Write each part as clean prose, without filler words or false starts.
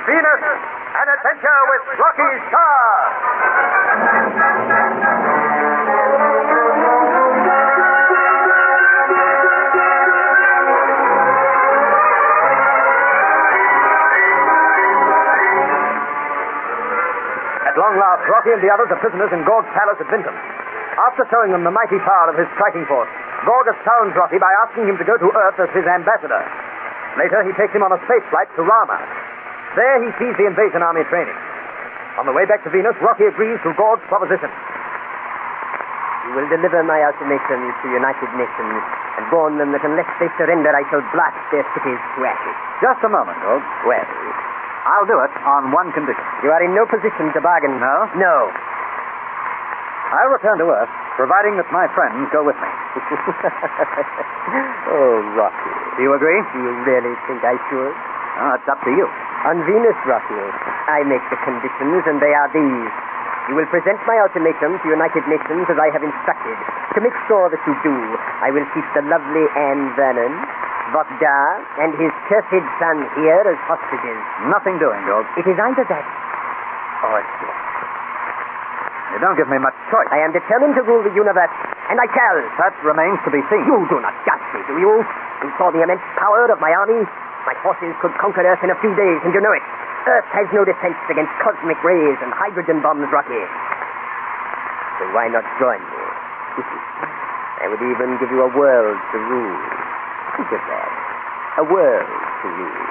Venus, an adventure with Rocky Star. At long last, Rocky and the others are prisoners in Gorg's palace at Vinton. After showing them the mighty power of his striking force, Gorg astounds Rocky by asking him to go to Earth as his ambassador. Later, he takes him on a space flight to Rama. There, he sees the invasion army training. On the way back to Venus, Rocky agrees to Gorg's proposition. You will deliver my ultimatum to United Nations and warn them that unless they surrender, I shall blast their cities to ashes. Just a moment, Gorg. Well, I'll do it on one condition. you are in no position to bargain. No? No. I'll return to Earth, providing that my friends go with me. Oh, Rocky. Do you agree? Do you really think I should? Oh, it's up to you. On Venus, Rocky, I make the conditions, and they are these. You will present my ultimatum to United Nations as I have instructed. To make sure that you do, I will keep the lovely Anne Vernon, Vokdar, and his cursed son here as hostages. Nothing doing, Gorg. It is either that or death. You don't give me much choice. I am determined to rule the universe, and I shall. That remains to be seen. You do not judge me, do you? You saw the immense power of my army. My forces could conquer Earth in a few days, and you know it. Earth has no defense against cosmic rays and hydrogen bombs, Rocky. So why not join me? I would even give you a world to rule. Think of that. A world to rule.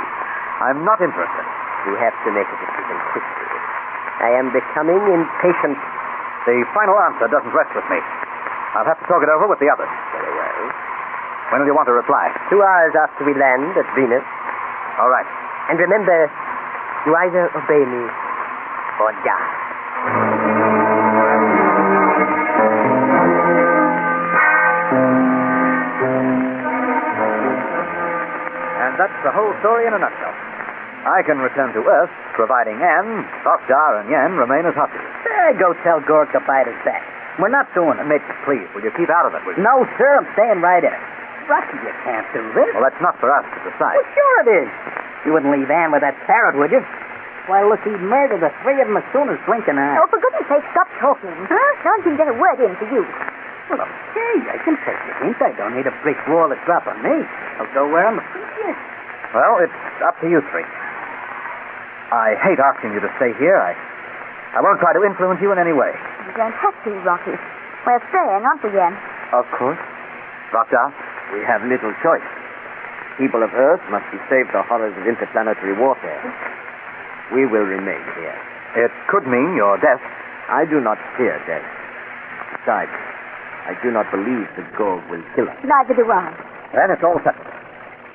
I'm not interested. You have to make a decision quickly. I am becoming impatient. The final answer doesn't rest with me. I'll have to talk it over with the others. Very well. When will you want a reply? 2 hours after we land at Venus. All right. And remember, you either obey me or die. And that's the whole story in a nutshell. I can return to Earth, providing Anne, Vokdar, and Yen remain as hostages. Go tell Gorg to bite us back. We're not doing it. Mitch, please, will you keep out of it, will you? No, sir, I'm staying right in it. Rocky, you can't do this. Well, that's not for us to decide. Well, sure it is. You wouldn't leave Anne with that parrot, would you? Why, look, he'd murder the three of them as soon as Lincoln and I... Oh, for goodness sake, stop talking. Huh? No one can get a word in for you. Well, okay, I can take the hint. I don't need a brick wall to drop on me. I'll go where I'm afraid. Well, it's up to you three. I hate asking you to stay here. I won't try to influence you in any way. You don't have to, Rocky. We're staying, aren't we, Yen? Of course. Vokdar? We have little choice. People of Earth must be saved the horrors of interplanetary warfare. We will remain here. It could mean your death. I do not fear death. Besides, I do not believe that Gorg will kill us. Neither do I. Then it's all settled.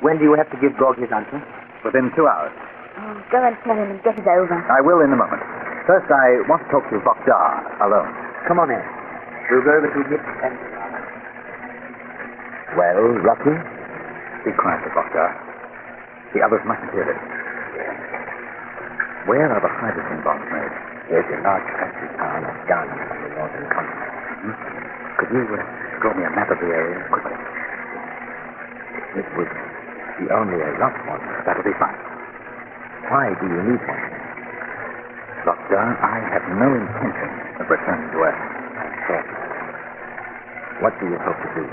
When do you have to give Gorg his answer? Within 2 hours. Oh, go and tell him and get it over. I will in a moment. First, I want to talk to Vokdar alone. Come on in. We'll go over to Nip and... Well, Rocky? Be quiet, Vokdar. The others mustn't hear this. Where are the hydrogen bombs made? There's a large factory town of Ghana on the northern continent. Could you draw me a map of the area quickly? It would be only a rough one. That'll be fine. Why do you need one? Vokdar, I have no intention of returning to Earth. What do you hope to do?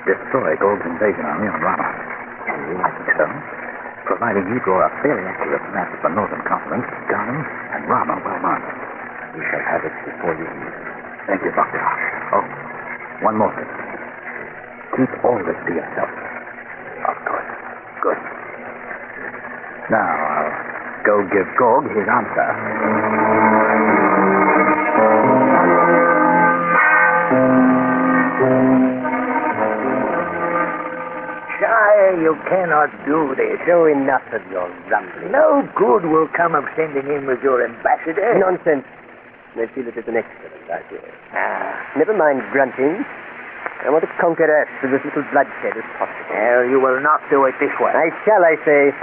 Destroy Gorg's invasion army on Rama. Can you? I think so. Providing you draw a fairly accurate map of the northern continent, Ghana, and Rama well marked. You shall have it before you leave. Thank you, Vokdar. Oh, one more thing. Keep all this to yourself. Of course. Good. Now, I'll go give Gorg his answer. Sire, you cannot do this. Show enough of your rumbling. No good will come of sending him with your ambassador. Nonsense. I feel it is an excellent idea. Never mind grunting. I want to conquer Earth with as little bloodshed as possible. Well, you will not do it this way. I shall, I say.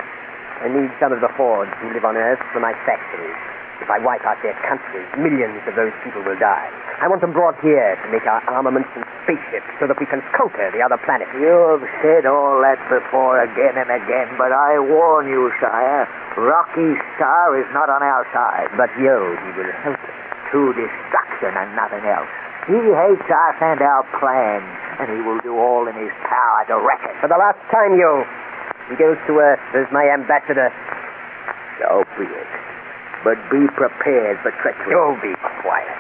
I need some of the hordes who live on Earth for my factories. If I wipe out their countries, millions of those people will die. I want them brought here to make our armaments and spaceships so that we can conquer the other planets. You've said all that before again and again, but I warn you, sire, Rocky's star is not on our side. But he will help us. To destruction and nothing else. He hates us and our plans, and he will do all in his power to wreck us. For the last time, he goes to Earth as my ambassador. So be it. But be prepared for treachery. You be quiet.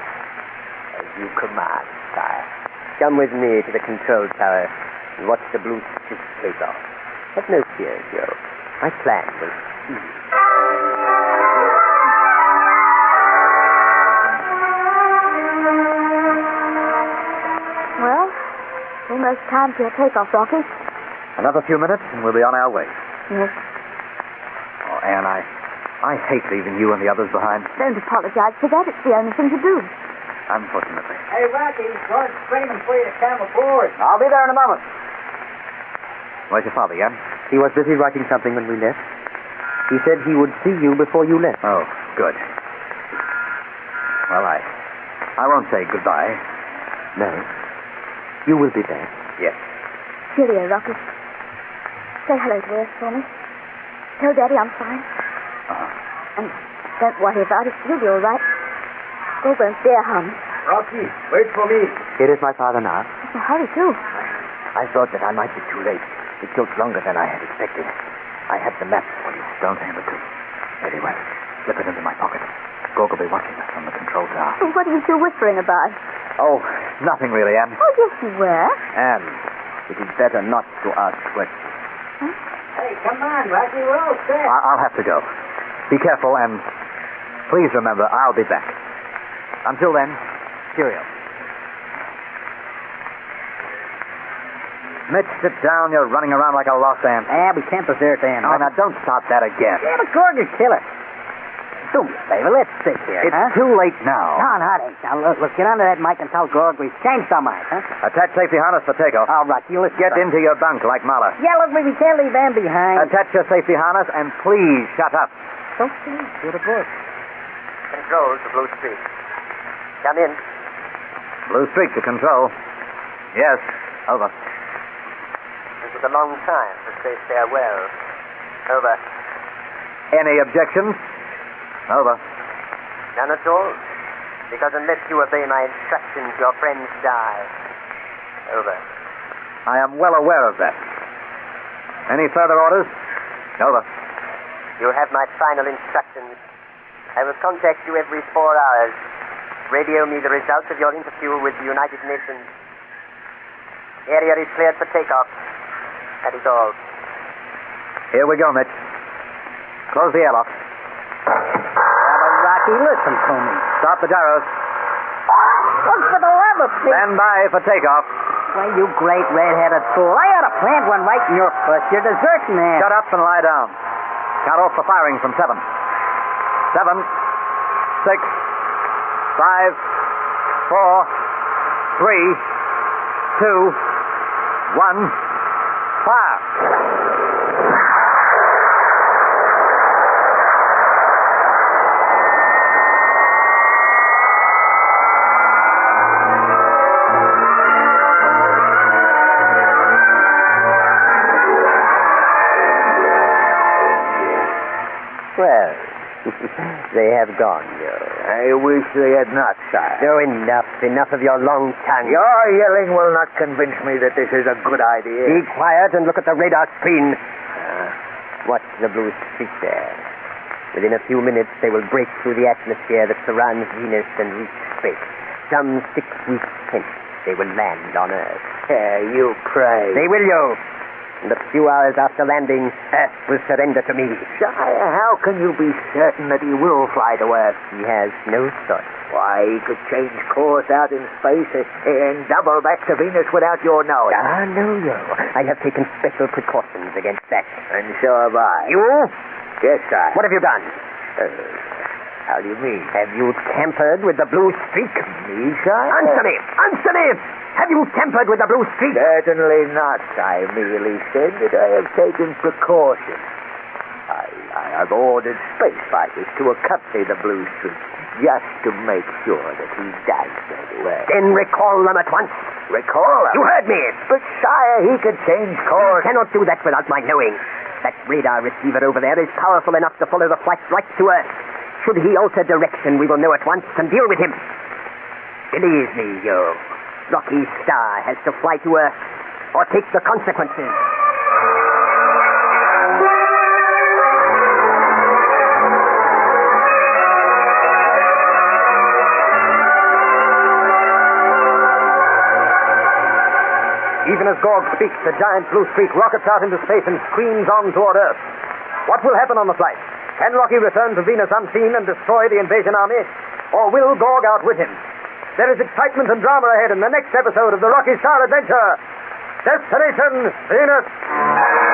As you command, sire. Come with me to the control tower and watch the blue streak take off. Have no fear, Joe. My plan will succeed. Well, almost time for your takeoff, Rocky. Another few minutes and we'll be on our way. Yes. Oh, Anne, I hate leaving you and the others behind. Don't apologize for that. It's the only thing to do. Unfortunately. Hey, Rocky, George's screaming for you to come aboard. I'll be there in a moment. Where's your father, Anne? He was busy writing something when we left. He said he would see you before you left. Oh, good. Well, I won't say goodbye. No. You will be back. Yes. Cheerio, Rocky. Say hello to Earth for me. Tell Daddy I'm fine. And don't worry about it. You'll be all right. They won't dare harm us. Rocky, wait for me. Here is my father now. It's a hurry, too. I thought that I might be too late. It took longer than I had expected. I have the map for you. Don't hand it to me. Very well. Slip it into my pocket. Gog will be watching us from the control tower. Oh, what are you still whispering about? Oh, nothing really, Anne. Oh, yes, you were. Anne, it is better not to ask questions. Huh? Hey, come on, Rocky, we're all set. I'll have to go. Be careful, and please remember, I'll be back. Until then, cheerio. Mitch, sit down. You're running around like a lost ant. We can't desert them. Oh, now don't start that again. Yeah, but Gorg will kill us. Do me a favor, let's sit here, It's huh? too late now. No, it ain't. Now, look, get under that mic and tell Gorg we've changed our minds, huh? Attach safety harness for takeoff. All right, you listen. Get into your bunk like Mahler. Yeah, look, we can't leave them behind. Attach your safety harness, and please shut up. Don't see. Do the book. Control to Blue Streak. Come in. Blue streak to control. Yes, over. It was a long time to say farewell. Over. Any objections? Over. None at all. Because unless you obey my instructions, your friends die. Over. I am well aware of that. Any further orders? Over. You have my final instructions. I will contact you every 4 hours. Radio me the results of your interview with the United Nations. Area is cleared for takeoff. That is all. Here we go, Mitch. Close the airlock. Yeah, but Rocky, listen to me. Stop the gyros. Look for the lever, please. Stand by for takeoff. Well, you great red-headed fool. I ought to plant one right in your foot. You're deserting there. Shut up and lie down. Count off for firing from 7. 7, 6, 5, 4, 3, 2, 1, fire. Well, they have gone, Joe. I wish they had not, sire. Joe, enough of your long tongue. Your yelling will not convince me that this is a good idea. Be quiet and look at the radar screen. Watch the blue streak there. Within a few minutes, they will break through the atmosphere that surrounds Venus and reach space. Some 6 weeks hence, they will land on Earth. You pray. They will, Joe. And a few hours after landing, Earth will surrender to me. Sire, how can you be certain that he will fly to Earth? He has no choice. Why, he could change course out in space and double back to Venus without your knowing. No, Joe. I have taken special precautions against that. And so have I. You? Yes, sire. What have you done? How do you mean? Have you tampered with the blue streak? Me, sire? Answer me! Answer me! Have you tampered with the blue streak? Certainly not. I merely said that I have taken precautions. I I've ordered space fighters to accompany the Blue Streak just to make sure that he does very well. Then recall them at once. Recall him? You heard me. But, sire, he could change course. You cannot do that without my knowing. That radar receiver over there is powerful enough to follow the flight right to Earth. Should he alter direction, we will know at once and deal with him. Believe me, Joe. Rocky Star has to fly to Earth or take the consequences. Even as Gorg speaks, the giant Blue Streak rockets out into space and screams on toward Earth. What will happen on the flight? Can Rocky return to Venus unseen and destroy the invasion army? Or will Gorg outwit him? There is excitement and drama ahead in the next episode of the Rocky Star Adventure. Destination Venus.